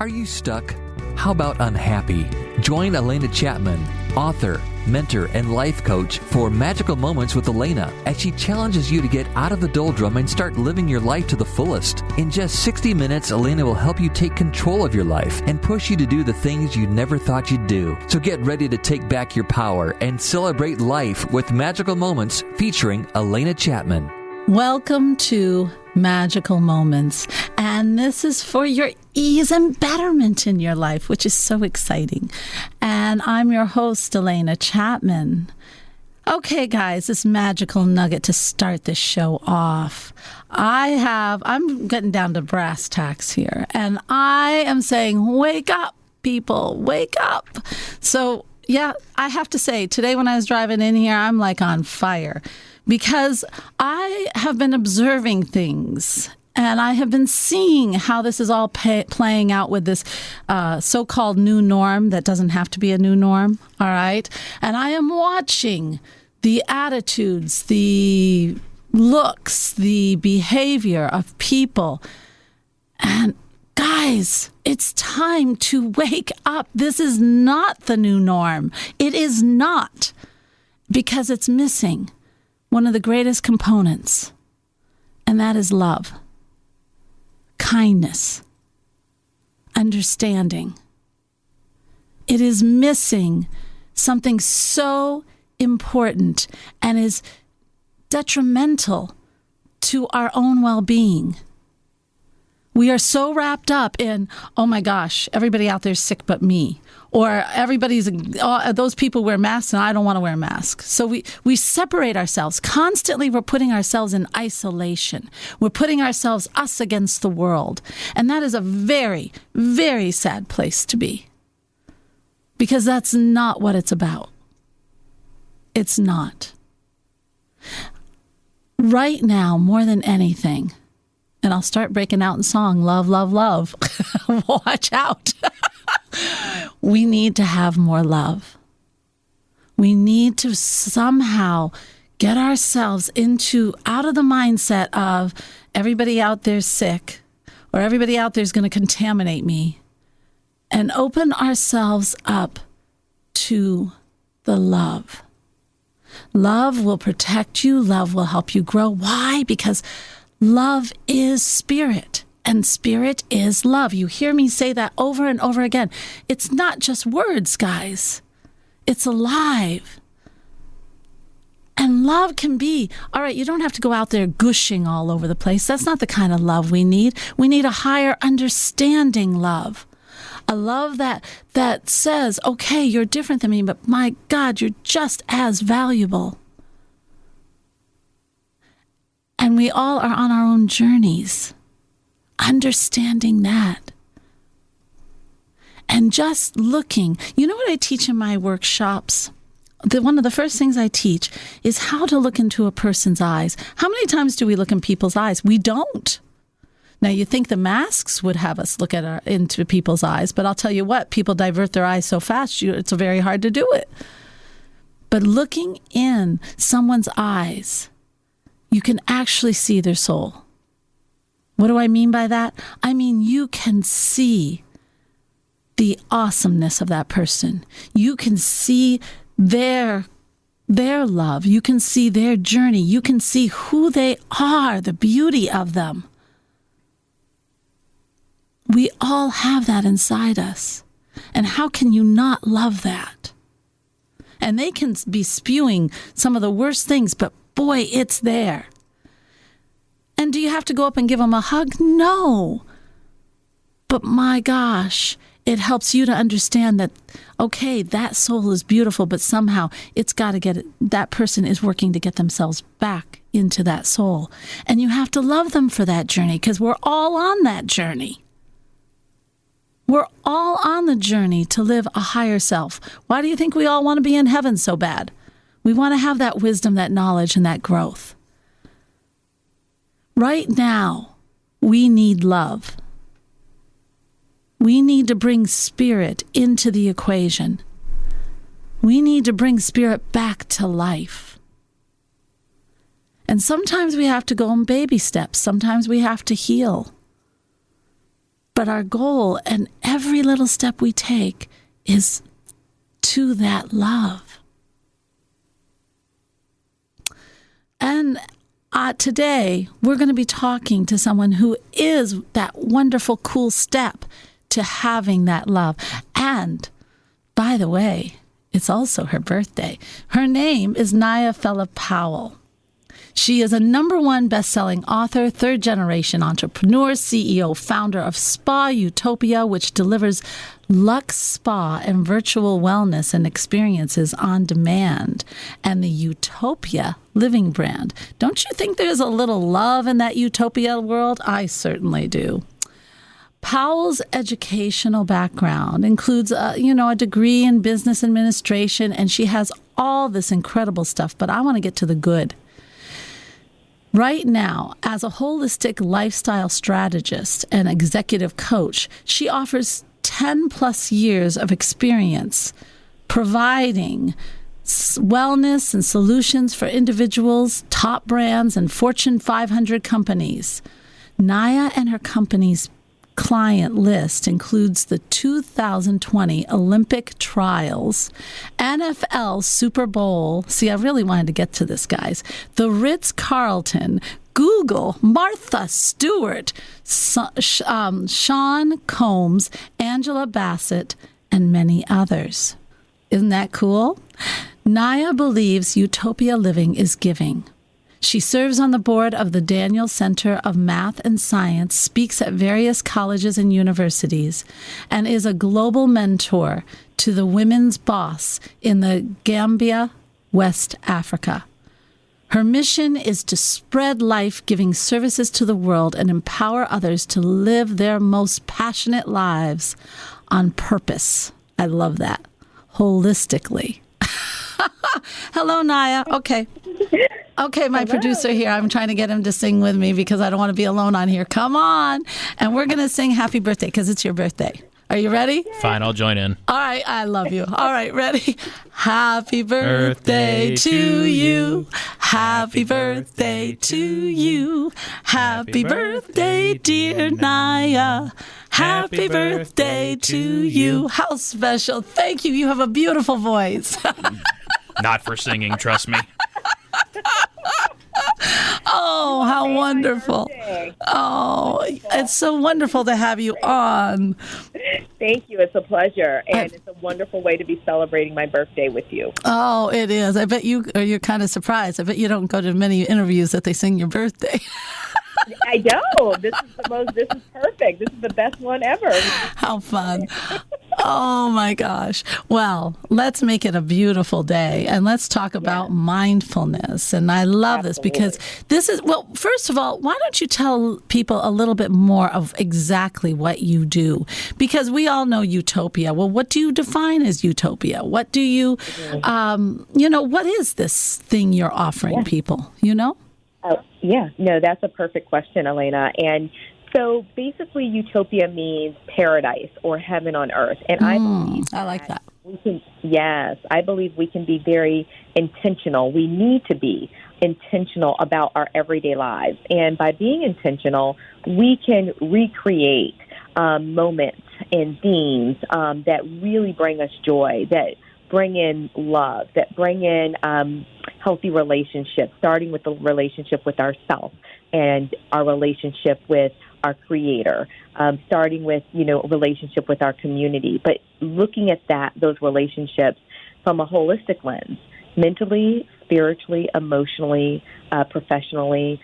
Are you stuck? How about unhappy? Join Alena Chapman, author, mentor, and life coach for Magical Moments with Alena as she challenges you to get out of the doldrum and start living your life to the fullest. In just 60 minutes, Alena will help you take control of your life and push you to do the things you never thought you'd do. So get ready to take back your power and celebrate life with Magical Moments featuring Alena Chapman. Welcome to Magical Moments, and this is for your ease and betterment in your life, which is so exciting. And I'm your host, Alena Chapman. Okay, guys, this magical nugget to start this show off. I'm getting down to brass tacks here, and I am saying, wake up, people, wake up. So, yeah, I have to say, today when I was driving in here, I'm like on fire. Because I have been observing things, and I have been seeing how this is all playing out with this so-called new norm that doesn't have to be a new norm, all right? And I am watching the attitudes, the looks, the behavior of people. And guys, it's time to wake up. This is not the new norm. It is not, because it's missing one of the greatest components, and that is love, kindness, understanding. It is missing something so important and is detrimental to our own well-being. We are so wrapped up in, oh my gosh, everybody out there is sick but me. Or those people wear masks and I don't want to wear a mask. So we separate ourselves. Constantly we're putting ourselves in isolation. We're putting ourselves, us against the world. And that is a very, very sad place to be. Because that's not what it's about. It's not. Right now, more than anything, and I'll start breaking out in song, love, love, love. Watch out. We need to have more love. We need to somehow get ourselves out of the mindset of everybody out there's sick or everybody out there's going to contaminate me, and open ourselves up to the love. Love will protect you. Love will help you grow. Why? Because love is spirit, and spirit is love. You hear me say that over and over again. It's not just words, guys. It's alive. And love can be, all right, you don't have to go out there gushing all over the place. That's not the kind of love we need. We need a higher understanding love. A love that says, okay, you're different than me, but my God, you're just as valuable. And we all are on our own journeys, understanding that. And just looking. You know what I teach in my workshops? One of the first things I teach is how to look into a person's eyes. How many times do we look in people's eyes? We don't. Now, you think the masks would have us look into people's eyes, but I'll tell you what, people divert their eyes so fast, it's very hard to do it. But looking in someone's eyes, you can actually see their soul. What do I mean by that? I mean, you can see the awesomeness of that person. You can see their love. You can see their journey. You can see who they are, the beauty of them. We all have that inside us. And how can you not love that? And they can be spewing some of the worst things, but boy, it's there. And do you have to go up and give them a hug? No. But my gosh, it helps you to understand that, okay, that soul is beautiful, but somehow it's got to that person is working to get themselves back into that soul. And you have to love them for that journey, because we're all on that journey. We're all on the journey to live a higher self. Why do you think we all want to be in heaven so bad? We want to have that wisdom, that knowledge, and that growth. Right now, we need love. We need to bring spirit into the equation. We need to bring spirit back to life. And sometimes we have to go in baby steps. Sometimes we have to heal. But our goal, and every little step we take is to that love. And today, we're going to be talking to someone who is that wonderful, cool step to having that love. And, by the way, it's also her birthday. Her name is Naya Powell. She is a #1 best-selling author, third-generation entrepreneur, CEO, founder of Spa Utopia, which delivers luxe spa and virtual wellness and experiences on demand, and the Utopia Living Brand. Don't you think there's a little love in that Utopia world? I certainly do. Powell's educational background includes, a degree in business administration, and she has all this incredible stuff, but I want to get to the good. Right now, as a holistic lifestyle strategist and executive coach, she offers 10 plus years of experience providing wellness and solutions for individuals, top brands, and Fortune 500 companies. Naya and her company's client list includes the 2020 Olympic Trials, NFL Super Bowl. See, I really wanted to get to this, guys. The Ritz-Carlton, Google, Martha Stewart, Sean Combs, Angela Bassett, and many others. Isn't that cool? Naya believes Utopia Living is giving. She serves on the board of the Daniel Center of Math and Science, speaks at various colleges and universities, and is a global mentor to the women's boss in the Gambia, West Africa. Her mission is to spread life-giving services to the world and empower others to live their most passionate lives on purpose. I love that. Holistically. Hello, Naya. Okay, my Hello. producer here, I'm trying to get him to sing with me because I don't want to be alone on here. Come on. And we're going to sing happy birthday because it's your birthday. Are you ready? Fine, I'll join in. All right, I love you. All right, ready? Happy birthday to you. Happy birthday to you. Happy birthday, dear Naya. Happy birthday to you. How special. Thank you. You have a beautiful voice. Not for singing, trust me. Oh, how wonderful. Oh, it's so wonderful to have you on. Thank you. It's a pleasure. And it's a wonderful way to be celebrating my birthday with you. Oh, it is. I bet you're kind of surprised. I bet you don't go to many interviews that they sing your birthday. I know. This is perfect. This is the best one ever. How fun. Oh, my gosh. Well, let's make it a beautiful day, and let's talk about mindfulness. And I love this because this is, well, first of all, why don't you tell people a little bit more of exactly what you do? Because we all know Utopia. Well, what do you define as Utopia? What do you, what is this thing you're offering people, No, that's a perfect question, Alena. And so basically Utopia means paradise or heaven on earth. And I like that. I believe we can be very intentional. We need to be intentional about our everyday lives. And by being intentional, we can recreate moments and themes that really bring us joy, that bring in love, that bring in healthy relationships, starting with the relationship with ourselves and our relationship with our creator, starting with, a relationship with our community, but looking at those relationships from a holistic lens, mentally, spiritually, emotionally, professionally,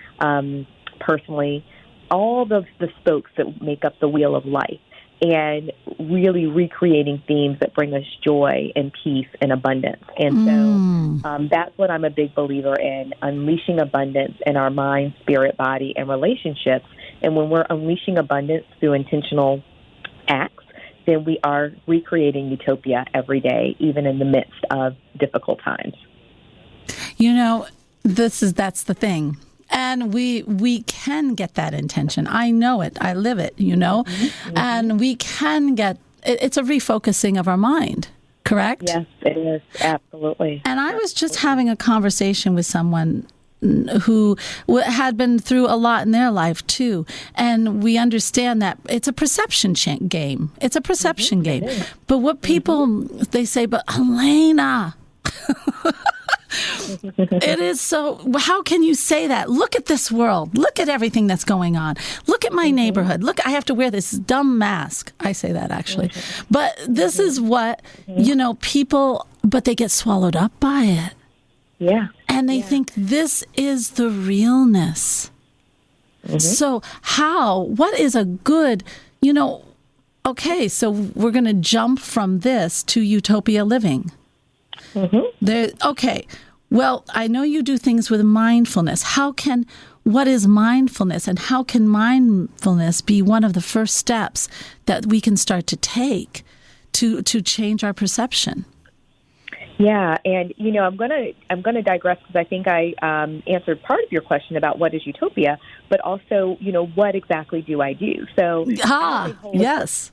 personally, all the spokes that make up the wheel of life. And really recreating themes that bring us joy and peace and abundance. And so that's what I'm a big believer in, unleashing abundance in our mind, spirit, body, and relationships. And when we're unleashing abundance through intentional acts, then we are recreating utopia every day, even in the midst of difficult times. That's the thing. And we can get that intention. I know it. I live it, And we can get, it's a refocusing of our mind, correct? Yes, it is. Absolutely. And I was just having a conversation with someone who had been through a lot in their life too. And we understand that it's a perception game. It's a perception game. But what people, they say, but Alena, it is so, how can you say that? Look at this world. Look at everything that's going on. Look at my neighborhood. Look, I have to wear this dumb mask. I say that actually. But this is what, people, but they get swallowed up by it. Yeah. And they think this is the realness. So what is a good, okay, so we're going to jump from this to Utopia Living. Okay. Well, I know you do things with mindfulness. What is mindfulness, and how can mindfulness be one of the first steps that we can start to take to change our perception? Yeah, and I'm gonna digress because I think I answered part of your question about what is Utopia, but also what exactly do I do? So, yes.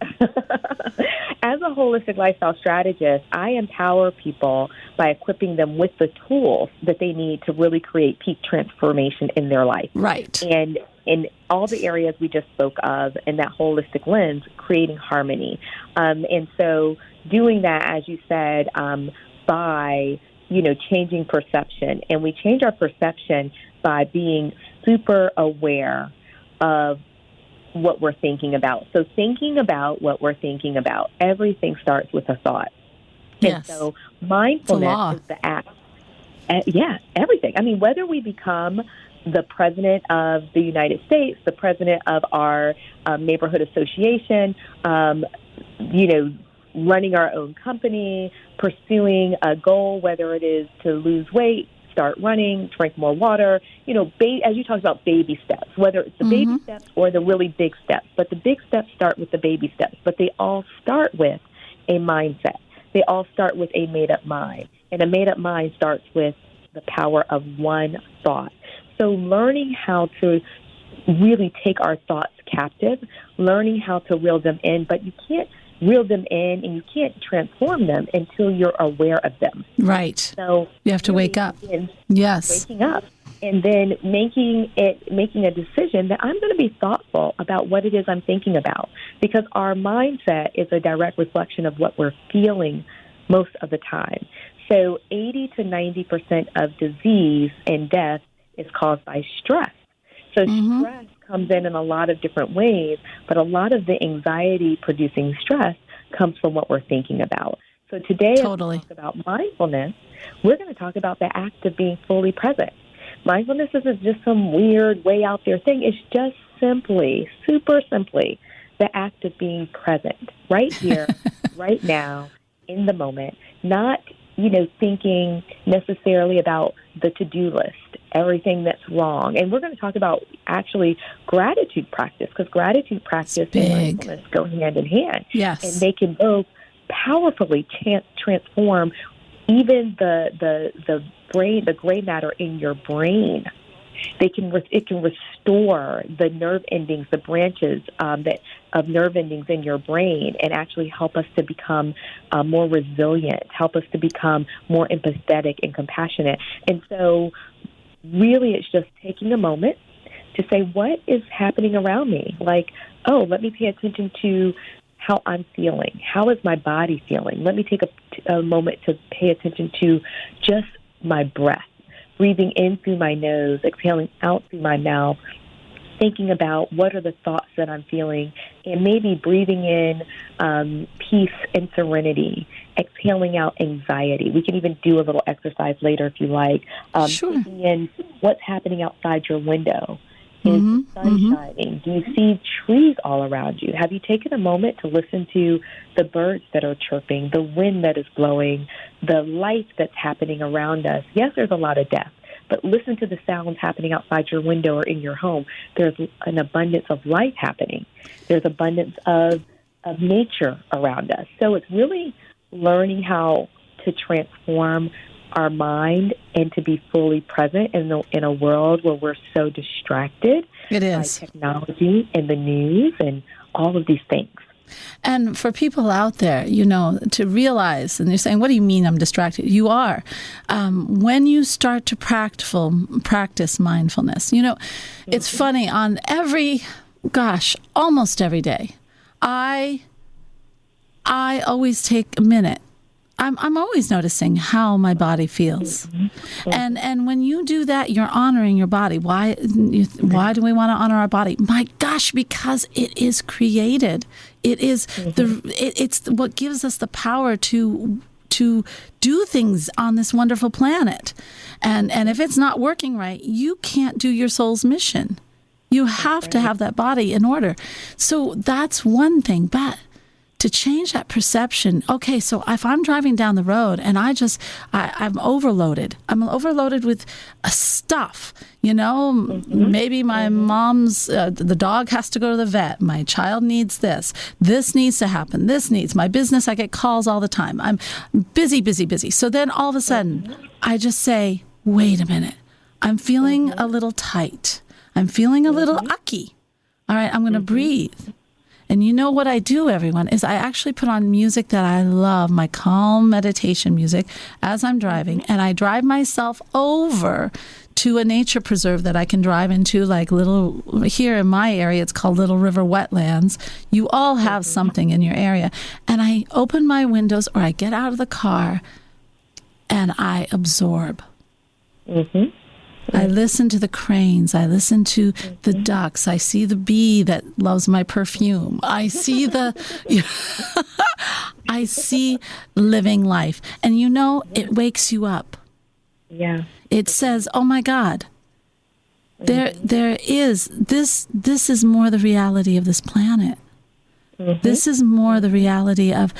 As a holistic lifestyle strategist, I empower people by equipping them with the tools that they need to really create peak transformation in their life. Right. And in all the areas we just spoke of, in that holistic lens, creating harmony. And so doing that, as you said, by, changing perception. And we change our perception by being super aware of what we're thinking about. So thinking about what we're thinking about, everything starts with a thought. Yes. And so mindfulness is the act. Everything. I mean, whether we become the president of the United States, the president of our neighborhood association, running our own company, pursuing a goal, whether it is to lose weight, start running, drink more water, as you talked about, baby steps, whether it's the baby steps or the really big steps. But the big steps start with the baby steps, but they all start with a mindset. They all start with a made-up mind. And a made-up mind starts with the power of one thought. So learning how to really take our thoughts captive, learning how to reel them in, but you can't reel them in and you can't transform them until you're aware of them. Right. So you have to wake up. Yes. Waking up and then making a decision that I'm going to be thoughtful about what it is I'm thinking about, because our mindset is a direct reflection of what we're feeling most of the time. So 80 to 90% of disease and death is caused by stress. So stress comes in a lot of different ways, but a lot of the anxiety-producing stress comes from what we're thinking about. So today, as we talk about mindfulness, we're going to talk about the act of being fully present. Mindfulness isn't just some weird, way out there thing. It's just simply, super simply, the act of being present right here, right now, in the moment, not thinking necessarily about the to-do list, everything that's wrong. And we're going to talk about actually gratitude practice, because gratitude practice and mindfulness go hand in hand. Yes. And they can both powerfully transform even the brain, the gray matter in your brain. It can restore the nerve endings, the branches of nerve endings in your brain, and actually help us to become more resilient, help us to become more empathetic and compassionate. And so really it's just taking a moment to say, what is happening around me? Like, let me pay attention to how I'm feeling. How is my body feeling? Let me take a moment to pay attention to just my breath. Breathing in through my nose, exhaling out through my mouth, thinking about what are the thoughts that I'm feeling, and maybe breathing in peace and serenity, exhaling out anxiety. We can even do a little exercise later if you like. Taking in what's happening outside your window. Is the sun shining? Do you see trees all around you? Have you taken a moment to listen to the birds that are chirping, the wind that is blowing, the life that's happening around us? Yes, there's a lot of death, but listen to the sounds happening outside your window or in your home. There's an abundance of life happening. There's abundance of nature around us. So it's really learning how to transform our mind and to be fully present in a world where we're so distracted by technology and the news and all of these things. And for people out there, you know, to realize, and you're saying, what do you mean I'm distracted? You are. When you start to practice mindfulness, you know, it's funny, on almost every day, I always take a minute. I'm always noticing how my body feels. And when you do that, you're honoring your body. Why do we want to honor our body? My gosh, because it is created. It is it's what gives us the power to do things on this wonderful planet. And if it's not working right, you can't do your soul's mission. You have to have that body in order. So that's one thing, but to change that perception. Okay, so if I'm driving down the road and I'm overloaded. I'm overloaded with stuff, you know, maybe my mom's, the dog has to go to the vet. My child needs this. This needs to happen. My business, I get calls all the time. I'm busy. So then all of a sudden, I just say, wait a minute. I'm feeling a little tight. I'm feeling a little ucky. All right, I'm going to breathe. And you know what I do, everyone, is I actually put on music that I love, my calm meditation music, as I'm driving. And I drive myself over to a nature preserve that I can drive into, like here in my area, it's called Little River Wetlands. You all have something in your area. And I open my windows, or I get out of the car and I absorb. I listen to the cranes. I listen to the ducks. I see the bee that loves my perfume. I see I see living life. And you know, it wakes you up. Yeah. It says, oh my God, there is, this is more the reality of this planet. This is more the reality of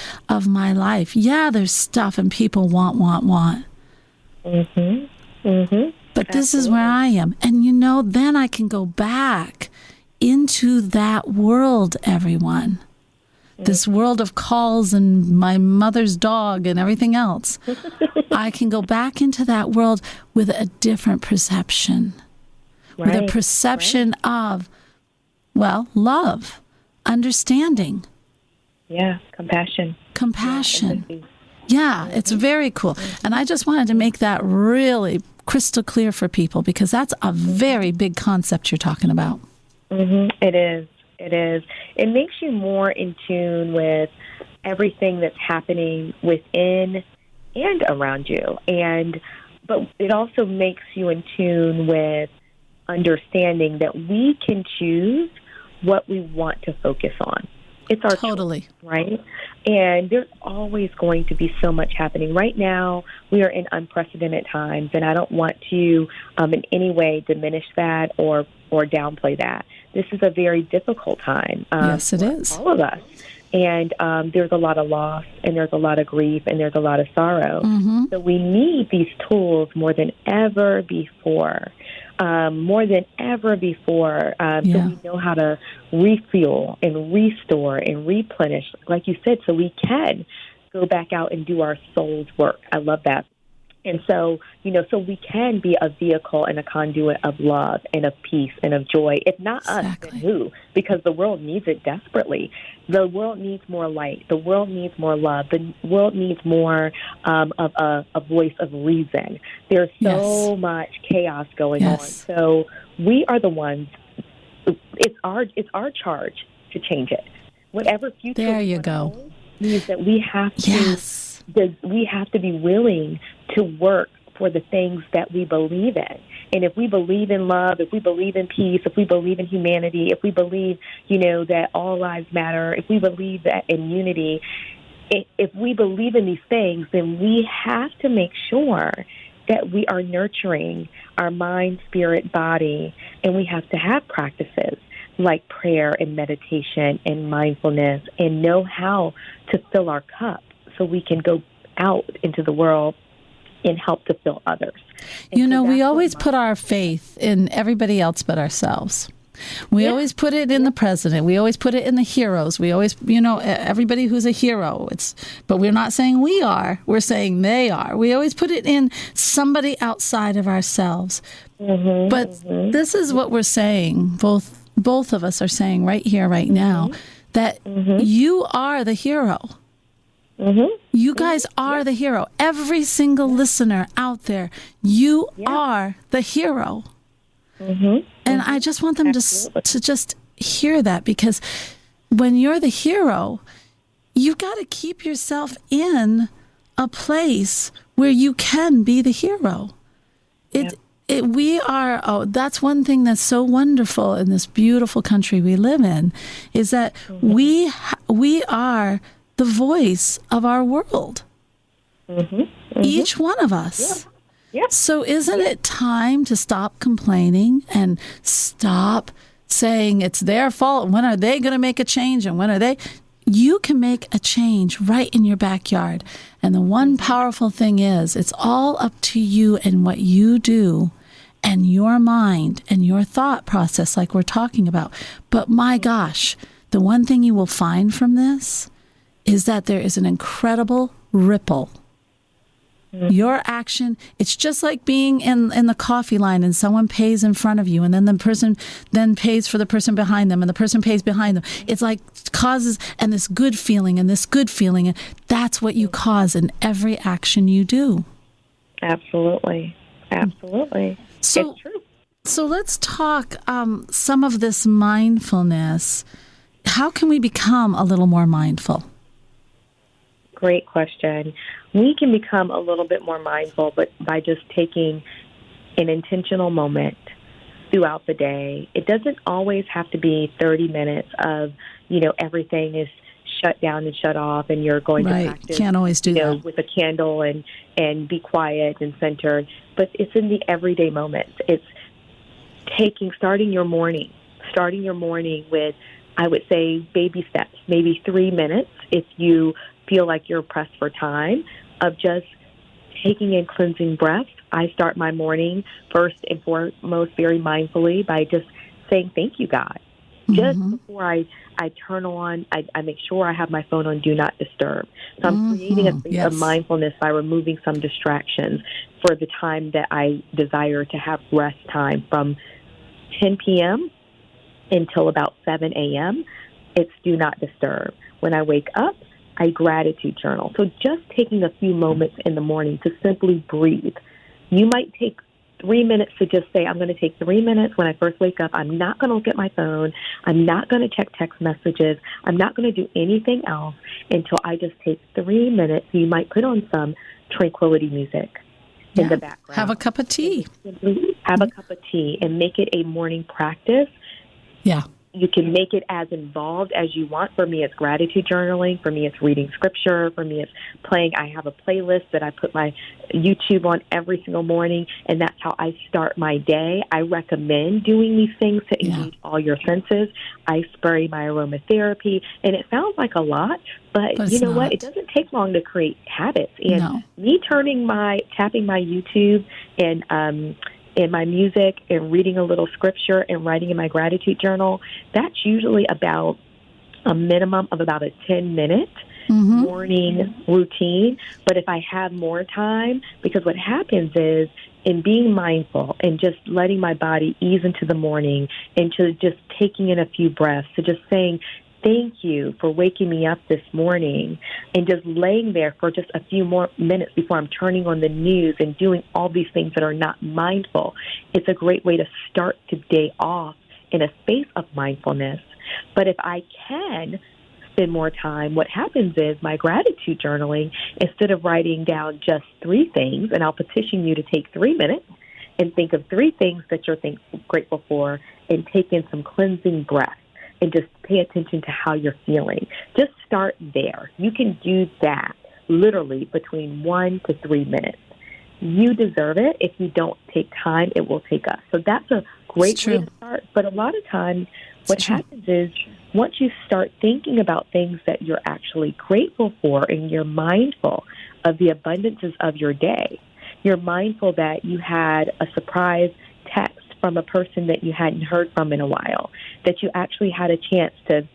my life. Yeah, there's stuff and people want. But this is where I am. And you know, then I can go back into that world, everyone. This world of calls and my mother's dog and everything else. I can go back into that world with a different perception. With a perception of, well, love, understanding. Yeah, compassion. Yeah, it's very cool. And I just wanted to make that really crystal clear for people, because that's a very big concept you're talking about. It is. It makes you more in tune with everything that's happening within and around you. But it also makes you in tune with understanding that we can choose what we want to focus on. It's our choice, right? And there's always going to be so much happening. Right now, we are in unprecedented times, and I don't want to in any way diminish that or downplay that. This is a very difficult time. Yes, it is. All of us. And there's a lot of loss, and there's a lot of grief, and there's a lot of sorrow. So we need these tools more than ever before. So we know how to refuel and restore and replenish, like you said, so we can go back out and do our soul's work. I love that. And so, you know, so we can be a vehicle and a conduit of love and of peace and of joy. If not us, then who? Because the world needs it desperately. The world needs more light. The world needs more love. The world needs more of a voice of reason. There's so much chaos going on. So we are the ones. It's our charge to change it. Whatever future there you go means that we have to. We have to be willing to work for the things that we believe in. And if we believe in love, if we believe in peace, if we believe in humanity, if we believe, you know, that all lives matter, if we believe that in unity, if we believe in these things, then we have to make sure that we are nurturing our mind, spirit, body, and we have to have practices like prayer and meditation and mindfulness and know how to fill our cup, so we can go out into the world and help to fill others. And you know, we always put our faith in everybody else but ourselves. We always put it in the president. We always put it in the heroes. We always, you know, everybody who's a hero. But we're not saying we are. We're saying they are. We always put it in somebody outside of ourselves. But this is what we're saying. Both of us are saying right here, right now, that you are the hero. You guys are the hero. Every single listener out there, you are the hero. And I just want them to just hear that, because when you're the hero, you got to keep yourself in a place where you can be the hero. That's one thing that's so wonderful in this beautiful country we live in, is that we are the voice of our world. Each one of us. So isn't it time to stop complaining and stop saying it's their fault? When are they going to make a change? And when are they? You can make a change right in your backyard. And the one powerful thing is, it's all up to you and what you do and your mind and your thought process, like we're talking about. But my gosh, the one thing you will find from this is that there is an incredible ripple. Your action, it's just like being in the coffee line and someone pays in front of you, and then the person then pays for the person behind them, and the person pays behind them. It's like causes, and this good feeling, and that's what you cause in every action you do. Absolutely. So, it's true. So let's talk some of this mindfulness. How can we become a little more mindful? Great question. We can become a little bit more mindful, but by just taking an intentional moment throughout the day. It doesn't always have to be 30 minutes of, everything is shut down and shut off, and you're going to practice. Can't always do that with a candle and be quiet and centered. But it's in the everyday moments. It's starting your morning with, I would say, baby steps, maybe 3 minutes if you feel like you're pressed for time, of just taking in cleansing breaths. I start my morning first and foremost very mindfully by just saying, thank you, God. Just before I turn on, I make sure I have my phone on Do Not Disturb. So I'm creating a space of mindfulness by removing some distractions for the time that I desire to have rest time from 10 p.m. until about 7 a.m. It's Do Not Disturb. When I wake up, I gratitude journal. So just taking a few moments in the morning to simply breathe. You might take 3 minutes to just say, I'm going to take 3 minutes when I first wake up. I'm not going to look at my phone. I'm not going to check text messages. I'm not going to do anything else until I just take 3 minutes. You might put on some tranquility music in the background. Have a cup of tea. Have a cup of tea and make it a morning practice. Yeah. You can make it as involved as you want. For me, it's gratitude journaling. For me, it's reading scripture. For me, it's playing. I have a playlist that I put my YouTube on every single morning, and that's how I start my day. I recommend doing these things to engage all your senses. I spray my aromatherapy, and it sounds like a lot, but you know what? It doesn't take long to create habits. And me tapping my YouTube and in my music and reading a little scripture and writing in my gratitude journal, that's usually about a minimum of about a 10-minute morning routine. But if I have more time, because what happens is in being mindful and just letting my body ease into the morning and to just taking in a few breaths, to just saying, thank you for waking me up this morning, and just laying there for just a few more minutes before I'm turning on the news and doing all these things that are not mindful. It's a great way to start the day off in a space of mindfulness. But if I can spend more time, what happens is my gratitude journaling, instead of writing down just 3 things, and I'll petition you to take 3 minutes and think of 3 things that you're grateful for, and take in some cleansing breaths. And just pay attention to how you're feeling. Just start there. You can do that literally between 1 to 3 minutes. You deserve it. If you don't take time, it will take us. So that's a great way to start. But a lot of times what happens is once you start thinking about things that you're actually grateful for and you're mindful of the abundances of your day, you're mindful that you had a surprise text from a person that you hadn't heard from in a while, that you actually had a chance to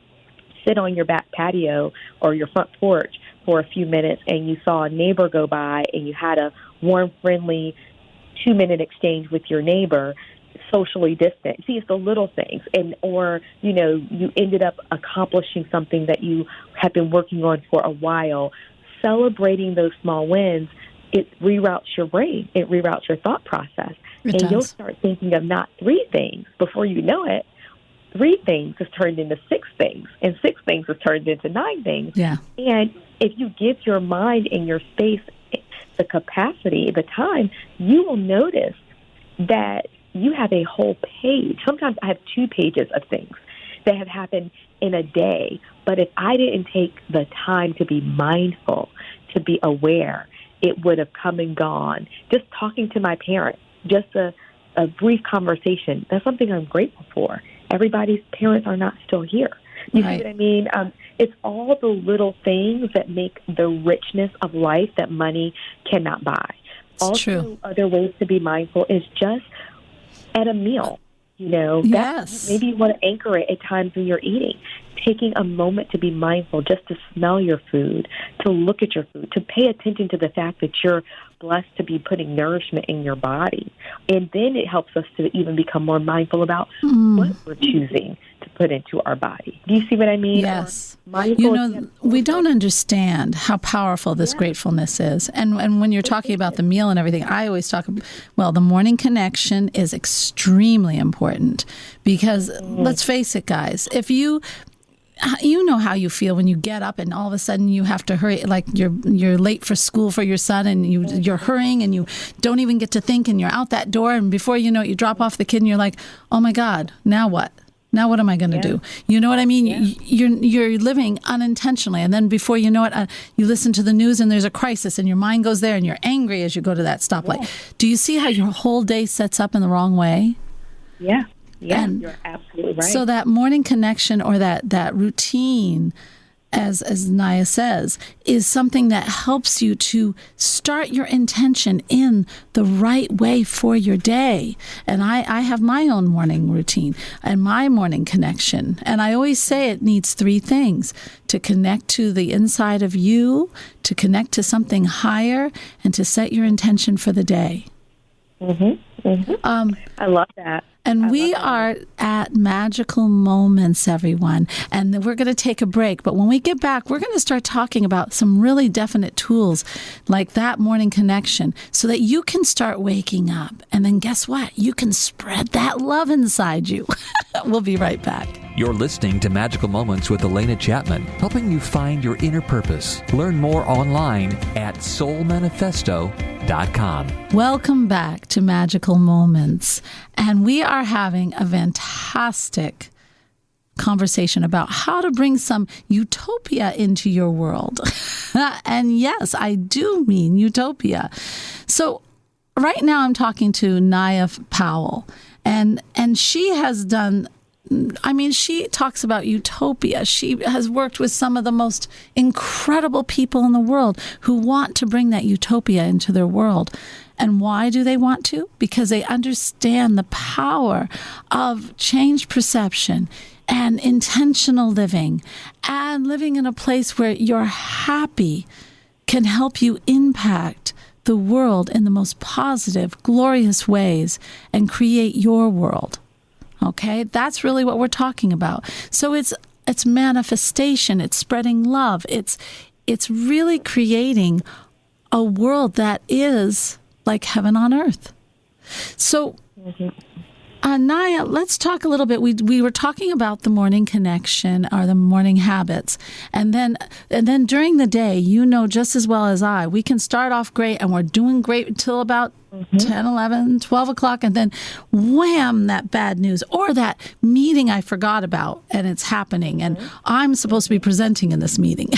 sit on your back patio or your front porch for a few minutes and you saw a neighbor go by and you had a warm, friendly 2-minute exchange with your neighbor. socially distant. See, it's the little things. Or, you ended up accomplishing something that you have been working on for a while. Celebrating those small wins, it reroutes your brain. It reroutes your thought process. You'll start thinking of not 3 things. Before you know it, 3 things has turned into 6 things, and 6 things has turned into 9 things. Yeah. And if you give your mind and your space the capacity, the time, you will notice that you have a whole page. Sometimes I have 2 pages of things that have happened in a day. But if I didn't take the time to be mindful, to be aware, it would have come and gone. Just talking to my parents, just a brief conversation, that's something I'm grateful for. Everybody's parents are not still here. You see what I mean? It's all the little things that make the richness of life that money cannot buy. It's also, true. Other ways to be mindful is just at a meal. Yes. Maybe you want to anchor it at times when you're eating. Taking a moment to be mindful, just to smell your food, to look at your food, to pay attention to the fact that you're blessed to be putting nourishment in your body. And then it helps us to even become more mindful about what we're choosing to put into our body. Do you see what I mean? Yes. We don't understand how powerful this gratefulness is. And when you're talking about the meal and everything, I always talk about, the morning connection is extremely important because let's face it, guys, if you know how you feel when you get up and all of a sudden you have to hurry, like you're late for school for your son and you're hurrying and you don't even get to think and you're out that door and before you know it, you drop off the kid and you're like, oh my God, now what? Now what am I going to do? You know what I mean? Yeah. You're living unintentionally. And then before you know it, you listen to the news and there's a crisis and your mind goes there and you're angry as you go to that stoplight. Yeah. Do you see how your whole day sets up in the wrong way? Yeah. Yeah, and you're absolutely right. So that morning connection or that routine, as Naya says, is something that helps you to start your intention in the right way for your day. And I have my own morning routine and my morning connection. And I always say it needs 3 things: to connect to the inside of you, to connect to something higher, and to set your intention for the day. Mm-hmm. Mm-hmm. I love that. And we are at Magical Moments, everyone. And we're going to take a break. But when we get back, we're going to start talking about some really definite tools like that morning connection so that you can start waking up. And then guess what? You can spread that love inside you. We'll be right back. You're listening to Magical Moments with Alena Chapman, helping you find your inner purpose. Learn more online at soulmanifesto.com. Welcome back to Magical Moments. And we are having a fantastic conversation about how to bring some utopia into your world. And yes, I do mean utopia. So right now I'm talking to Naya Powell, and she has done, she talks about utopia. She has worked with some of the most incredible people in the world who want to bring that utopia into their world. And why do they want to? Because they understand the power of changed perception and intentional living and living in a place where you're happy can help you impact the world in the most positive, glorious ways and create your world. Okay? That's really what we're talking about. So it's manifestation, it's spreading love, it's really creating a world that is like heaven on earth. So, Naya, let's talk a little bit. We were talking about the morning connection or the morning habits. And then during the day, just as well as I, we can start off great and we're doing great until about 10, 11, 12 o'clock. And then wham, that bad news or that meeting I forgot about and it's happening. And I'm supposed to be presenting in this meeting.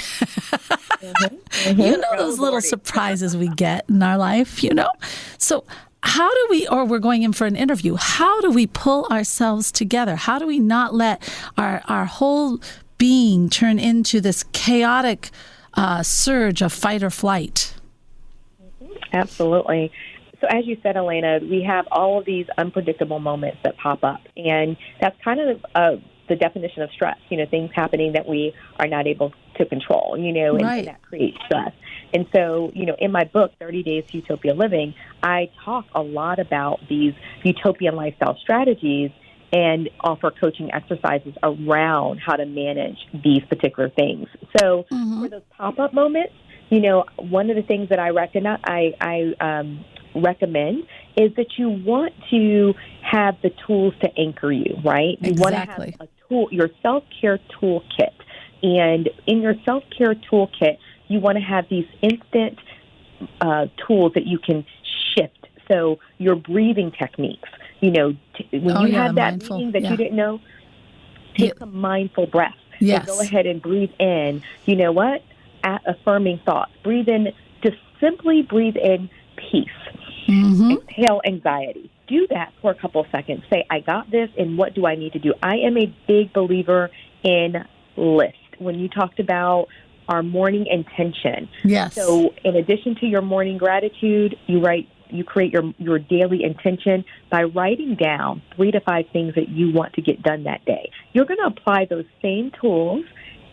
Those little surprises we get in our life, So how do we, or we're going in for an interview, how do we pull ourselves together? How do we not let our whole being turn into this chaotic surge of fight or flight? Absolutely. So as you said, Alena, we have all of these unpredictable moments that pop up. And that's kind of the definition of stress, things happening that we are not able to control, and that creates stress. And so, in my book, 30 Days to Utopia Living, I talk a lot about these utopian lifestyle strategies and offer coaching exercises around how to manage these particular things. So for those pop-up moments, one of the things that I recommend is that you want to have the tools to anchor you, right? You want to have a tool, your self-care toolkit. And in your self-care toolkit, you want to have these instant tools that you can shift. So your breathing techniques, when you have that meeting that you didn't know, take some mindful breaths. Yes. So go ahead and breathe in. You know what? Affirming thoughts. Breathe in, just simply breathe in peace. Exhale anxiety. Do that for a couple of seconds. Say, I got this, and what do I need to do? I am a big believer in lists. When you talked about our morning intention. Yes. So in addition to your morning gratitude, you create your daily intention by writing down 3 to 5 things that you want to get done that day. You're going to apply those same tools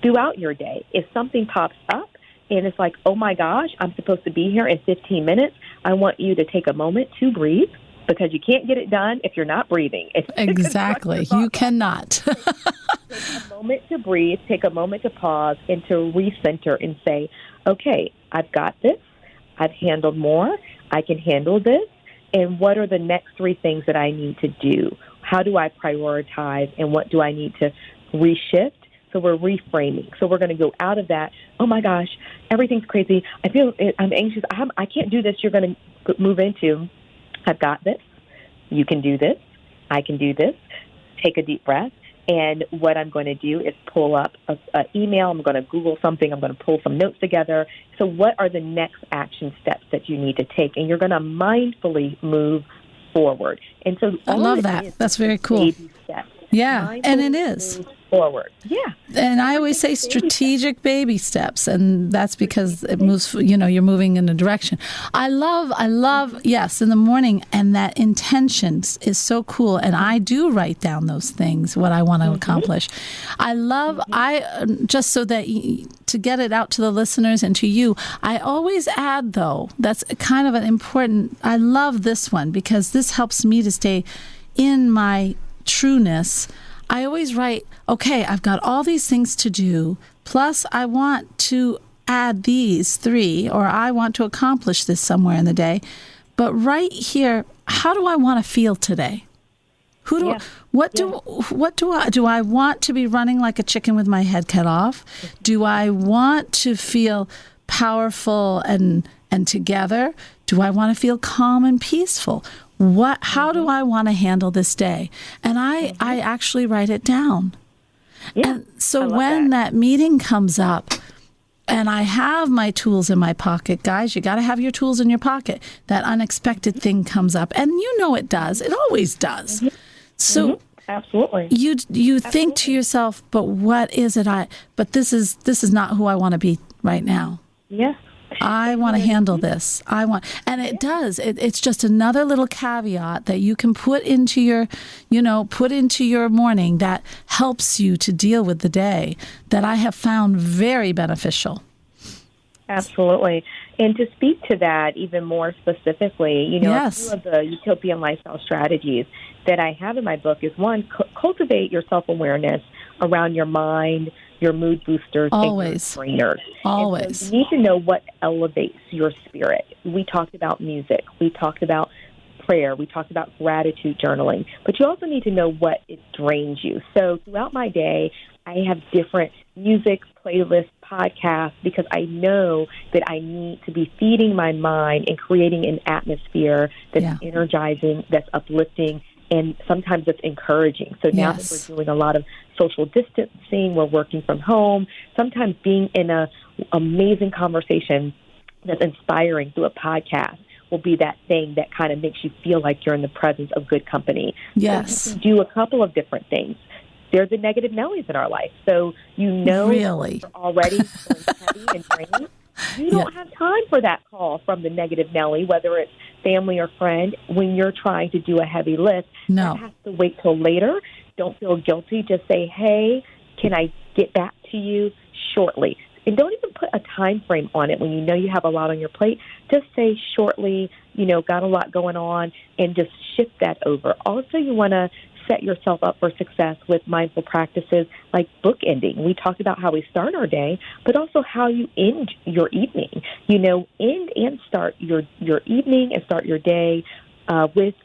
throughout your day. If something pops up and it's like, oh my gosh, I'm supposed to be here in 15 minutes, I want you to take a moment to breathe, because you can't get it done if you're not breathing. Exactly. You cannot. Take a moment to breathe, take a moment to pause, and to recenter and say, okay, I've got this. I've handled more. I can handle this. And what are the next 3 things that I need to do? How do I prioritize, and what do I need to reshift? So we're reframing. So we're going to go out of that, oh my gosh, everything's crazy. I'm anxious. I can't do this. You're going to move into, I've got this. You can do this. I can do this. Take a deep breath. And what I'm going to do is pull up an email. I'm going to Google something. I'm going to pull some notes together. So what are the next action steps that you need to take? And you're going to mindfully move forward. And so I love that. That's very cool. Baby steps. Yeah, and it is. Forward. Yeah. And I always say strategic baby steps, and that's because it moves, you're moving in a direction. I love, yes, in the morning, and that intention is so cool. And I do write down those things, what I want to accomplish. Just so that to get it out to the listeners and to you, I always add, though, that's kind of an important, I love this one because this helps me to stay in my trueness. I always write, okay, I've got all these things to do, plus I want to add these 3, or I want to accomplish this somewhere in the day. But right here, how do I want to feel today? What do I want to be running like a chicken with my head cut off? Do I want to feel powerful and together? Do I want to feel calm and peaceful? How do I want to handle this day? And I actually write it down. Yeah, and so when that meeting comes up and I have my tools in my pocket, guys, you got to have your tools in your pocket. That unexpected thing comes up, and it does. It always does. So absolutely, you think to yourself, but what is it? But this is not who I want to be right now. Yeah. I want to handle this. And it does. It's just another little caveat that you can put into your morning that helps you to deal with the day that I have found very beneficial. And to speak to that even more specifically, a few of the utopian lifestyle strategies that I have in my book is, one, cultivate your self-awareness around your mind, your mood boosters, always, and your trainers. Always. So you need to know what elevates your spirit. We talked about music. We talked about prayer. We talked about gratitude journaling. But you also need to know what it drains you. So throughout my day, I have different music, playlists, podcasts, because I know that I need to be feeding my mind and creating an atmosphere that's energizing, that's uplifting, and sometimes it's encouraging. So now that we're doing a lot of social distancing, we're working from home, sometimes being in an amazing conversation that's inspiring through a podcast will be that thing that kind of makes you feel like you're in the presence of good company. Yes. So you can do a couple of different things. There's the negative Nellies in our life. So really? You're already heavy and draining. You don't have time for that call from the negative Nelly, whether it's family or friend, when you're trying to do a heavy lift. No. That has to wait till later. Don't feel guilty. Just say, hey, can I get back to you shortly? And don't even put a time frame on it. When you know you have a lot on your plate, just say shortly, got a lot going on, and just shift that over. Also, you want to set yourself up for success with mindful practices like bookending. We talked about how we start our day, but also how you end your evening. End and start your evening and start your day with,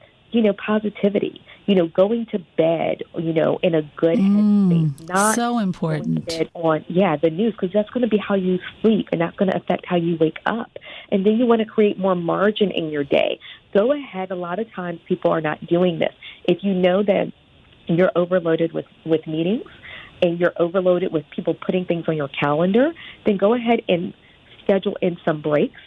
positivity. Going to bed, in a good headspace. Not so important. Going to bed on, the news, because that's going to be how you sleep, and that's going to affect how you wake up. And then you want to create more margin in your day. Go ahead. A lot of times people are not doing this. If you know that you're overloaded with meetings and you're overloaded with people putting things on your calendar, then go ahead and schedule in some breaks.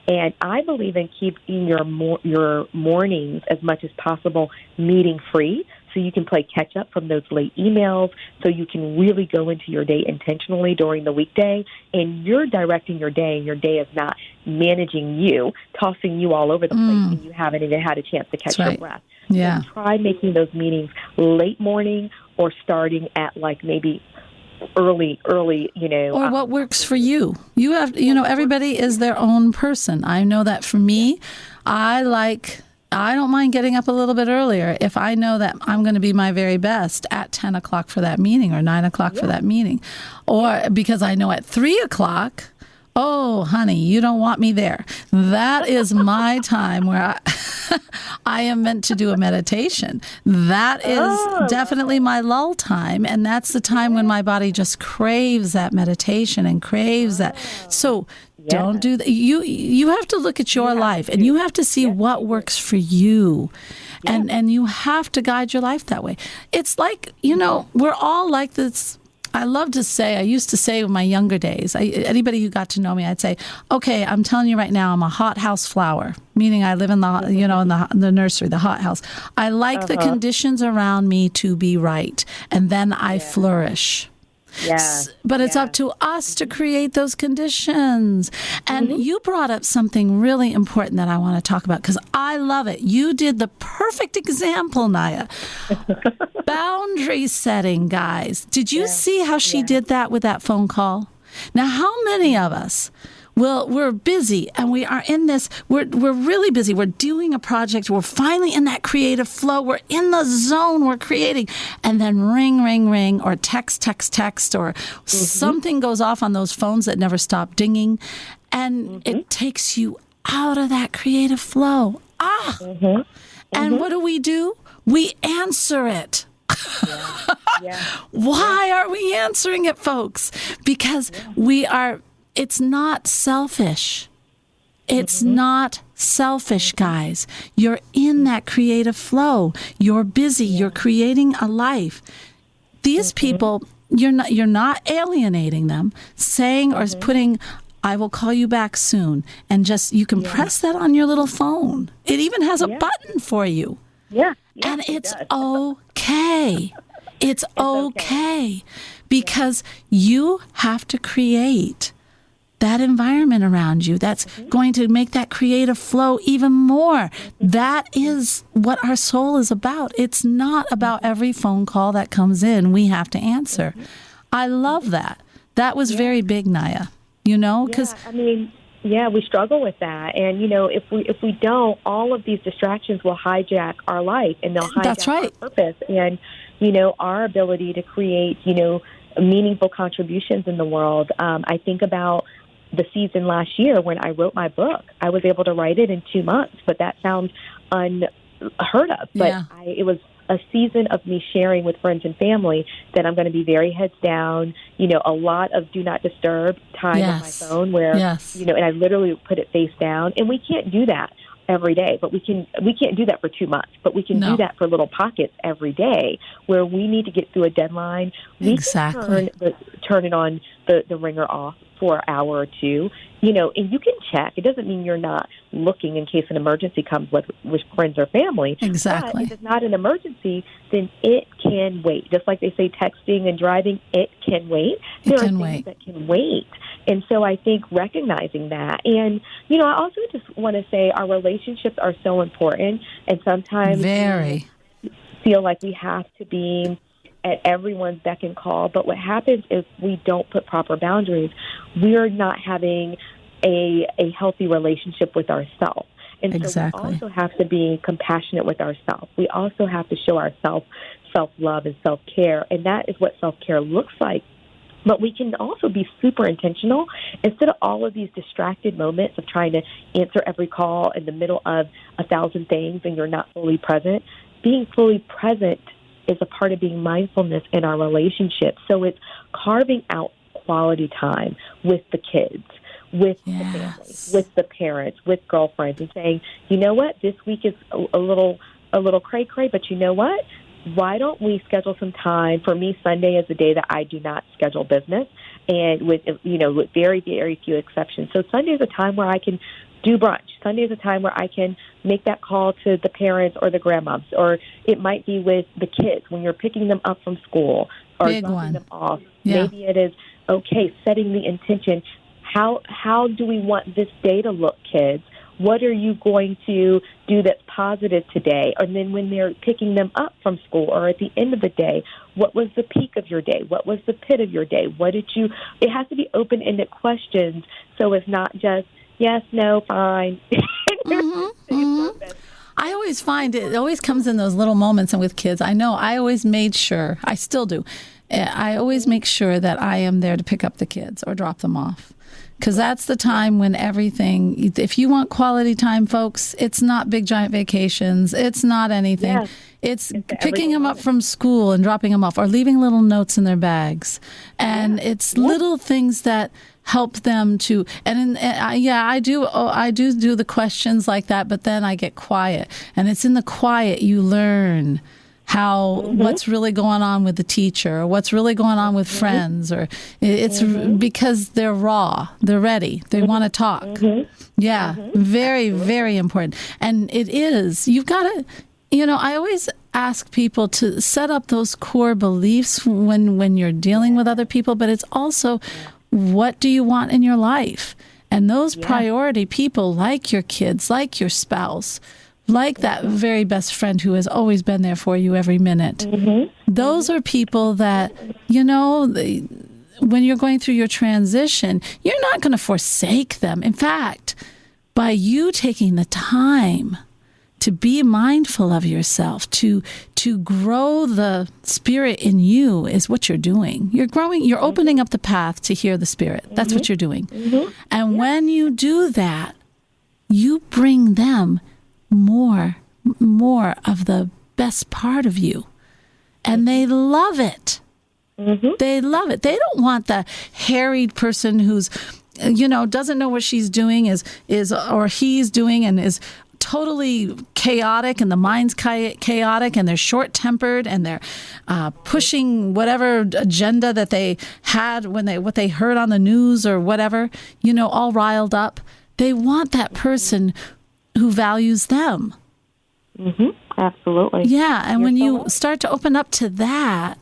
And I believe in keeping your mornings as much as possible meeting free, so you can play catch up from those late emails, so you can really go into your day intentionally during the weekday, and you're directing your day, and your day is not managing you, tossing you all over the place, and you haven't even had a chance to catch your breath. Yeah. So try making those meetings late morning or starting at maybe early, or what works for you. You have, everybody is their own person. I know that for me, I don't mind getting up a little bit earlier if I know that I'm going to be my very best at 10 o'clock for that meeting or 9 o'clock for that meeting. Or because I know at 3 o'clock, oh, honey, you don't want me there. That is my time where I am meant to do a meditation. That is definitely my lull time. And that's the time when my body just craves that meditation and craves that. So don't do that. You have to look at your life, and you have to see what works for you. And you have to guide your life that way. It's like, we're all like this. I used to say in my younger days, anybody who got to know me, I'd say, okay, I'm telling you right now, I'm a hothouse flower, meaning I live in the nursery, the hothouse. I like the conditions around me to be right, and then I flourish. But it's up to us to create those conditions. And you brought up something really important that I want to talk about, because I love it. You did the perfect example, Naya. Boundary setting, guys. Did you see how she did that with that phone call? Now, how many of us we're busy, and we are in this, we're really busy. We're doing a project. We're finally in that creative flow. We're in the zone. We're creating. And then ring, or text, or something goes off on those phones that never stop dinging. And it takes you out of that creative flow. And what do? We answer it. Why are we answering it, folks? Because it's not selfish. It's not selfish, guys. You're in that creative flow. You're busy. You're creating a life. These people, you're not alienating them, saying or putting, I will call you back soon. And you can press that on your little phone. It even has a button for you. And it's okay. It's okay. Because you have to create that environment around you that's going to make that creative flow even more. That is what our soul is about. It's not about every phone call that comes in we have to answer. I love that. That was very big, Naya. Because we struggle with that. And, if we don't, all of these distractions will hijack our life, and they'll hijack our purpose and, our ability to create, meaningful contributions in the world. I think about the season last year when I wrote my book. I was able to write it in 2 months, but that sounds unheard of. But it was a season of me sharing with friends and family that I'm going to be very heads down, a lot of do not disturb time on my phone where, and I literally put it face down. And we can't do that every day, but we can't do that for 2 months, but we can do that for little pockets every day where we need to get through a deadline. We can turn it on, the ringer off for an hour or two, and you can check. It doesn't mean you're not looking in case an emergency comes with friends or family. Exactly. But if it's not an emergency, then it can wait. Just like they say texting and driving, it can wait. There are things that can wait. And so I think recognizing that. And, I also just want to say our relationships are so important. And sometimes we feel like we have to be at everyone's beck and call. But what happens is we don't put proper boundaries. We're not having a healthy relationship with ourselves. And Exactly. so we also have to be compassionate with ourselves. We also have to show ourselves self-love and self-care, and that is what self-care looks like. But we can also be super intentional. Instead of all of these distracted moments of trying to answer every call in the middle of 1,000 things and you're not fully present, being fully present is a part of being mindfulness in our relationship. So it's carving out quality time with the kids, with the family, with the parents, with girlfriends, and saying, you know what, this week is a little cray-cray, but you know what? Why don't we schedule some time? For me, Sunday is the day that I do not schedule business, and with very, very few exceptions. So Sunday is a time where I can do brunch. Sunday is a time where I can make that call to the parents or the grandmoms, or it might be with the kids when you're picking them up from school or dropping them off. Yeah. Maybe it is, setting the intention. How do we want this day to look, kids? What are you going to do that's positive today? And then when they're picking them up from school or at the end of the day, what was the peak of your day? What was the pit of your day? It has to be open-ended questions, so it's not just yes, no, fine. I always find it always comes in those little moments, and with kids, I know I always made sure, I still do, I always make sure that I am there to pick up the kids or drop them off. Because that's the time when everything, if you want quality time, folks, it's not big, giant vacations. It's not anything. Yeah. It's picking them up from school and dropping them off or leaving little notes in their bags. And it's little things that help them to, I do the questions like that, but then I get quiet. And it's in the quiet you learn what's really going on with the teacher, or what's really going on with friends, or it's because they're raw, they're ready, they want to talk. Very, very important. And it is, you've got to, I always ask people to set up those core beliefs when you're dealing with other people, but it's also, what do you want in your life? And those priority people, like your kids, like your spouse, like that very best friend who has always been there for you every minute. Those are people that, when you're going through your transition, you're not going to forsake them. In fact, by you taking the time to be mindful of yourself, to grow the spirit in you is what you're doing. You're growing, you're opening up the path to hear the spirit. That's what you're doing. And when you do that, you bring them more of the best part of you. And they love it. They love it. They don't want the harried person who's, doesn't know what she's doing or he's doing and is totally chaotic, and the mind's chaotic, and they're short-tempered, and they're pushing whatever agenda that they had what they heard on the news or whatever, all riled up. They want that person who values them. Absolutely. Yeah, and when you start to open up to that,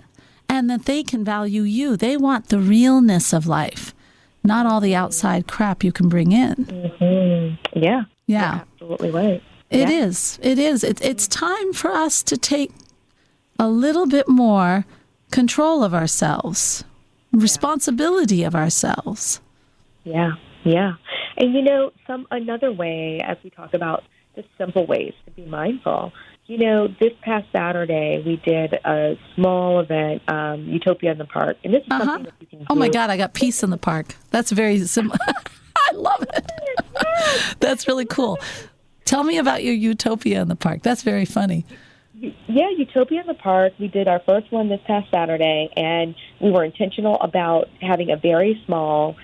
and that they can value you, they want the realness of life, not all the outside crap you can bring in. Yeah. Yeah. Absolutely right. It is. It's time for us to take a little bit more control of ourselves, responsibility of ourselves. Yeah. And another way, as we talk about just simple ways to be mindful, this past Saturday we did a small event, Utopia in the Park, and this is something that you can do. Oh my God, I got peace in the park. That's very simple. I love it. That's really cool. Tell me about your Utopia in the Park. That's very funny. Yeah, Utopia in the Park. We did our first one this past Saturday, and we were intentional about having a very small,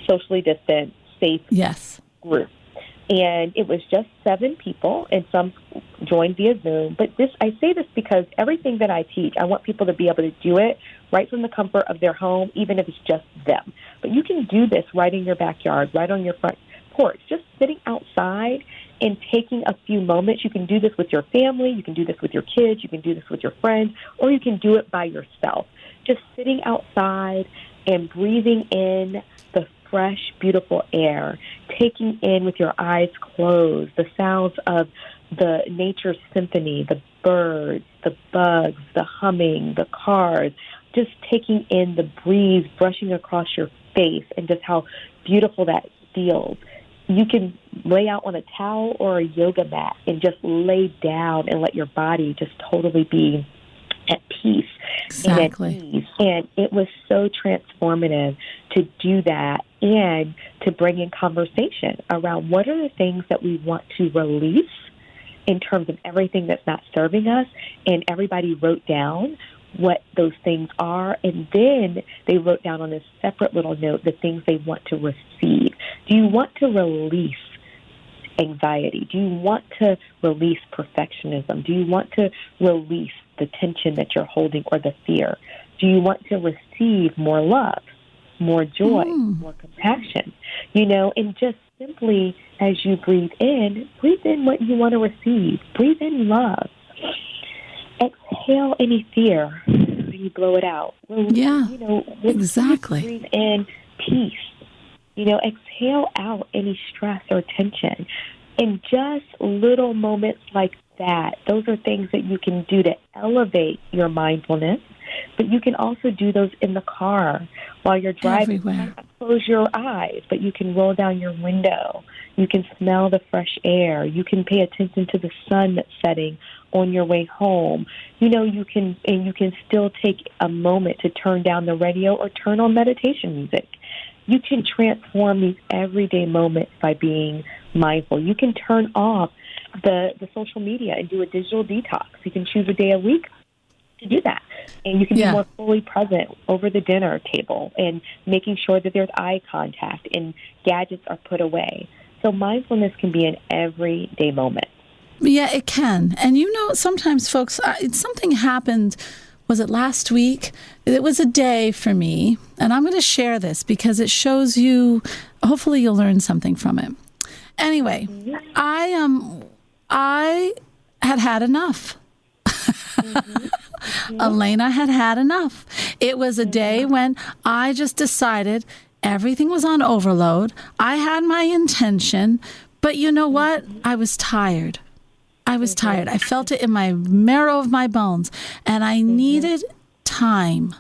socially distant, safe group. And it was just 7 people, and some joined via Zoom. But I say this because everything that I teach, I want people to be able to do it right from the comfort of their home, even if it's just them. But you can do this right in your backyard, right on your front porch, just sitting outside and taking a few moments. You can do this with your family, you can do this with your kids, you can do this with your friends, or you can do it by yourself. Just sitting outside and breathing in the fresh, beautiful air, taking in with your eyes closed the sounds of the nature symphony, the birds, the bugs, the humming, the cars, just taking in the breeze brushing across your face and just how beautiful that feels. You can lay out on a towel or a yoga mat and just lay down and let your body just totally be at peace Exactly. and at ease. And it was so transformative to do that and to bring in conversation around what are the things that we want to release in terms of everything that's not serving us. And everybody wrote down what those things are, and then they wrote down on a separate little note the things they want to receive. Do you want to release anxiety? Do you want to release perfectionism? Do you want to release the tension that you're holding or the fear? Do you want to receive more love, more joy, more compassion? And just simply as you breathe in what you want to receive. Breathe in love. Exhale any fear when you blow it out. Exactly. Breathe in peace. Exhale out any stress or tension. And just little moments like that, those are things that you can do to elevate your mindfulness. But you can also do those in the car while you're driving. Everywhere. Close your eyes, but you can roll down your window. You can smell the fresh air. You can pay attention to the sun that's setting on your way home. You can still take a moment to turn down the radio or turn on meditation music. You can transform these everyday moments by being mindful. You can turn off the social media and do a digital detox. You can choose a day a week to do that. And you can be more fully present over the dinner table and making sure that there's eye contact and gadgets are put away. So mindfulness can be an everyday moment. Yeah, it can. And sometimes folks, something happened, was it last week? It was a day for me, and I'm going to share this because it shows you, hopefully you'll learn something from it. Anyway, I had enough. Alena had enough. It was a day when I just decided everything was on overload. I had my intention, but you know what? I was tired. I felt it in my marrow of my bones, and I needed time.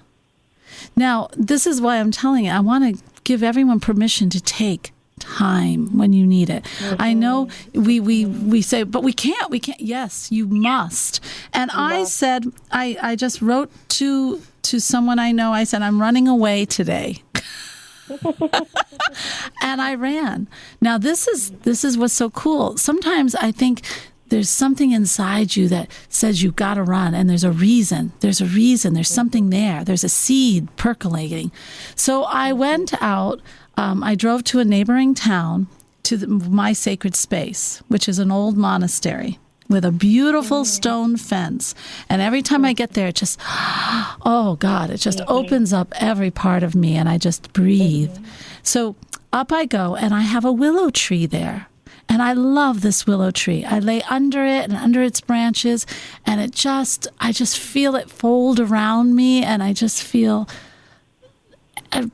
Now, this is why I'm telling you, I want to give everyone permission to take time when you need it. I know we say, but we can't. Yes, you must. And I said, I just wrote to someone I know, I said, I'm running away today. And I ran. Now, this is what's so cool. Sometimes I think there's something inside you that says you've got to run, and there's a reason. There's something there. There's a seed percolating. So I went out. I drove to a neighboring town to my sacred space, which is an old monastery with a beautiful stone fence. And every time I get there, it just, oh God, it just opens up every part of me, and I just breathe. So up I go, and I have a willow tree there. And I love this willow tree. I lay under it and under its branches, and I just feel it fold around me, and I just feel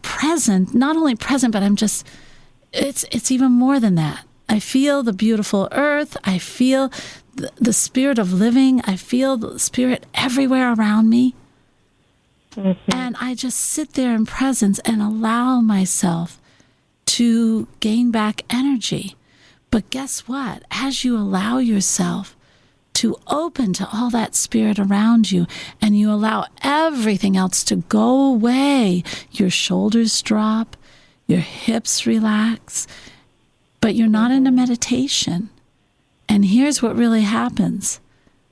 present. Not only present, but it's even more than that. I feel the beautiful earth. I feel the spirit of living. I feel the spirit everywhere around me. And I just sit there in presence and allow myself to gain back energy. But guess what? As you allow yourself to open to all that spirit around you, and you allow everything else to go away, your shoulders drop, your hips relax, but you're not in a meditation. And here's what really happens.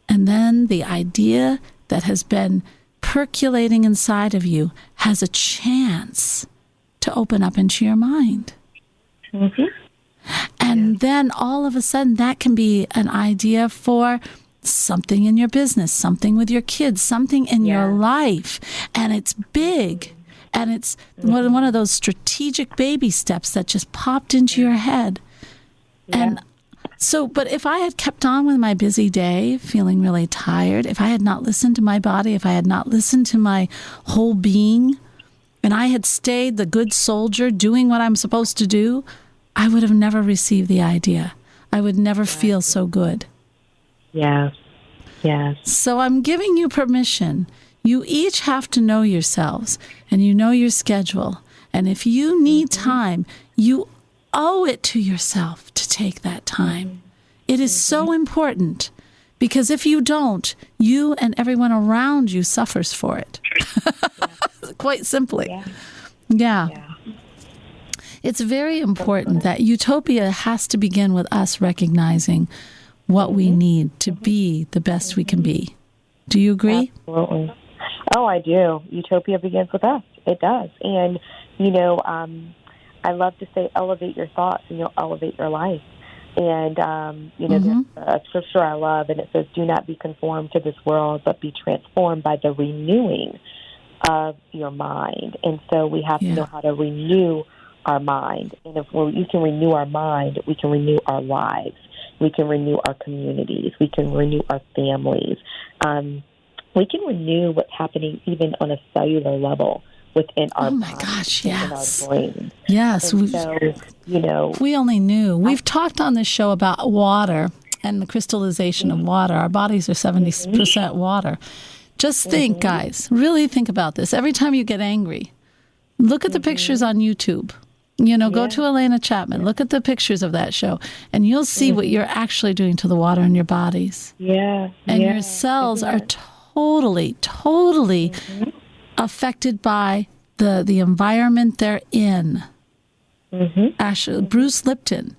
And then the idea that has been percolating inside of you has a chance to open up into your mind. And then all of a sudden that can be an idea for something in your business, something with your kids, something in your life. And it's big. And it's one of those strategic baby steps that just popped into your head. And so, but if I had kept on with my busy day, feeling really tired, if I had not listened to my body, if I had not listened to my whole being, and I had stayed the good soldier doing what I'm supposed to do, I would have never received the idea. I would never feel so good. Yeah. Yes. So I'm giving you permission. You each have to know yourselves, and you know your schedule. And if you need time, you owe it to yourself to take that time. It is so important, because if you don't, you and everyone around you suffers for it. Quite simply. Yeah. It's very important that Utopia has to begin with us recognizing what we need to be the best we can be. Do you agree? Absolutely. Oh, I do. Utopia begins with us. It does. And, I love to say, elevate your thoughts and you'll elevate your life. And, there's a scripture I love, and it says, do not be conformed to this world, but be transformed by the renewing of your mind. And so we have to know how to renew our mind. And if you can renew our mind, we can renew our lives. We can renew our communities. We can renew our families. We can renew what's happening even on a cellular level within our bodies, within our brains. Yes. We only knew. We've talked on this show about water and the crystallization of water. Our bodies are 70% water. Just think, guys, really think about this. Every time you get angry, look at the pictures on YouTube. Go to Alena Chapman. Look at the pictures of that show, and you'll see what you're actually doing to the water in your bodies. And your cells are totally affected by the environment they're in. Actually, Bruce Lipton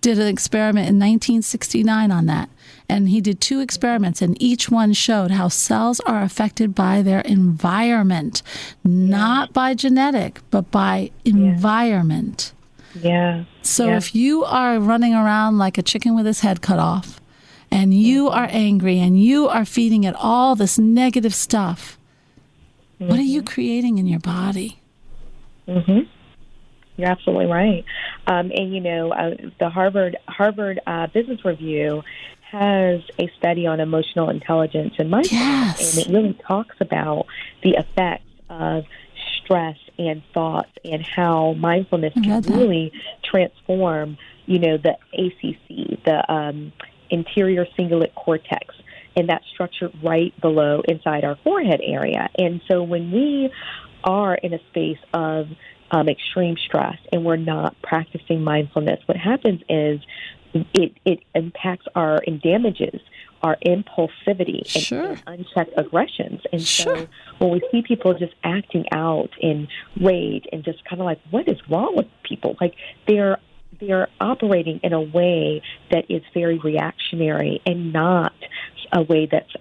did an experiment in 1969 on that. And he did 2 experiments, and each one showed how cells are affected by their environment, not by genetic, but by environment. So if you are running around like a chicken with his head cut off, and you are angry, and you are feeding it all this negative stuff, what are you creating in your body? You're absolutely right. The Harvard Business Review has a study on emotional intelligence and mindfulness, and it really talks about the effects of stress and thoughts and how mindfulness can really transform, the ACC, the anterior cingulate cortex, and that's structured right below inside our forehead area. And so when we are in a space of extreme stress and we're not practicing mindfulness, what happens is it impacts and damages our impulsivity and unchecked aggressions. And so when we see people just acting out in rage and just kind of like, what is wrong with people? Like they're operating in a way that is very reactionary and not a way that's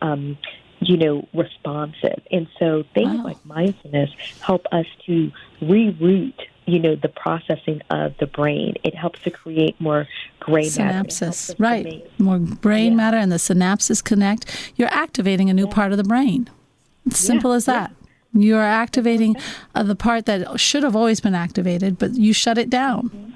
responsive. And so things like mindfulness help us to reroute, the processing of the brain. It helps to create more gray synapses, more brain matter, and the synapses connect. You're activating a new part of the brain. It's simple as that. You're activating the part that should have always been activated, but you shut it down.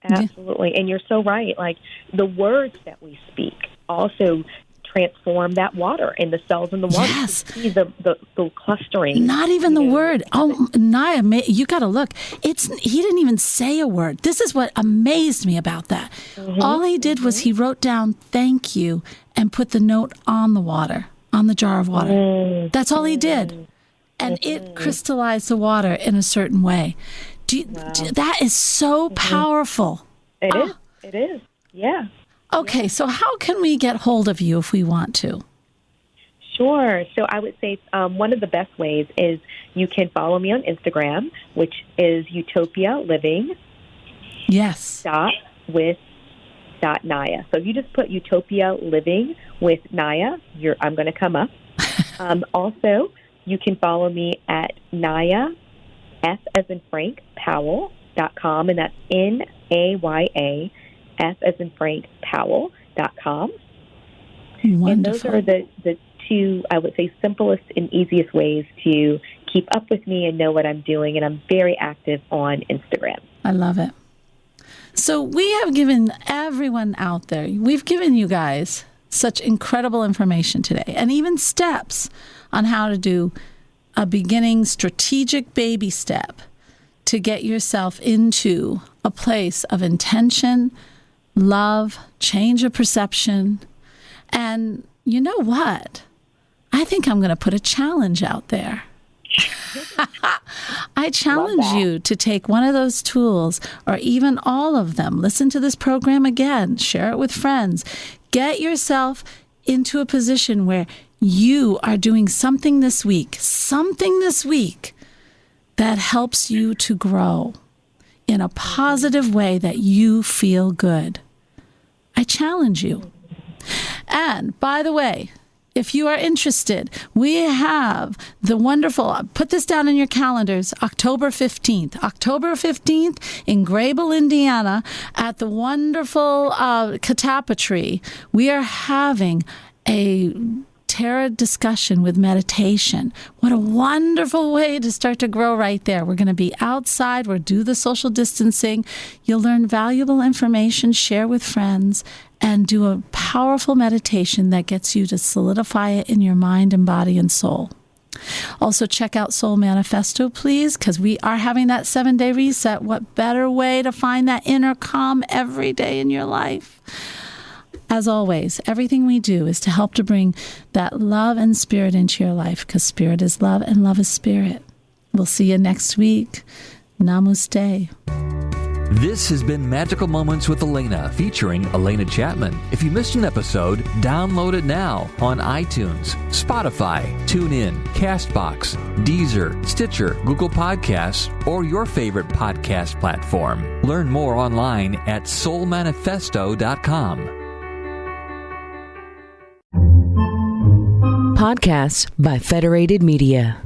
Absolutely. And you're so right. Like the words that we speak also transform that water and the cells in the water. Yes. You see the clustering. Not even the word. Oh, Naya, you got to look. He didn't even say a word. This is what amazed me about that. All he did was he wrote down thank you and put the note on the water, on the jar of water. That's all he did. And it crystallized the water in a certain way. That is so powerful. It is. It is. Yeah. Okay, so how can we get hold of you if we want to? Sure. So I would say one of the best ways is you can follow me on Instagram, which is Utopia Living. Yes. with Naya. So if you just put Utopia Living with Naya, I'm going to come up. Also, you can follow me at Naya, F as in Frank, Powell.com, and that's Naya, F as in Frank, Powell.com. Wonderful. And those are the 2, I would say, simplest and easiest ways to keep up with me and know what I'm doing. And I'm very active on Instagram. I love it. So we have given everyone out there, we've given you guys such incredible information today, and even steps on how to do a beginning strategic baby step to get yourself into a place of intention, love, change of perception, and you know what? I think I'm going to put a challenge out there. I challenge you to take one of those tools or even all of them. Listen to this program again. Share it with friends. Get yourself into a position where you are doing something this week that helps you to grow in a positive way that you feel good. I challenge you. And by the way, if you are interested, we have the wonderful, put this down in your calendars, October 15th. October 15th in Grable, Indiana, at the wonderful Catapatry, we are having a tarot discussion with meditation. What a wonderful way to start to grow right there. We're going to be outside. We'll do the social distancing. You'll learn valuable information, share with friends, and do a powerful meditation that gets you to solidify it in your mind and body and soul. Also, check out Soul Manifesto, please, because we are having that 7-day reset. What better way to find that inner calm every day in your life? As always, everything we do is to help to bring that love and spirit into your life, because spirit is love and love is spirit. We'll see you next week. Namaste. This has been Magical Moments with Alena, featuring Alena Chapman. If you missed an episode, download it now on iTunes, Spotify, TuneIn, CastBox, Deezer, Stitcher, Google Podcasts, or your favorite podcast platform. Learn more online at soulmanifesto.com. Podcasts by Federated Media.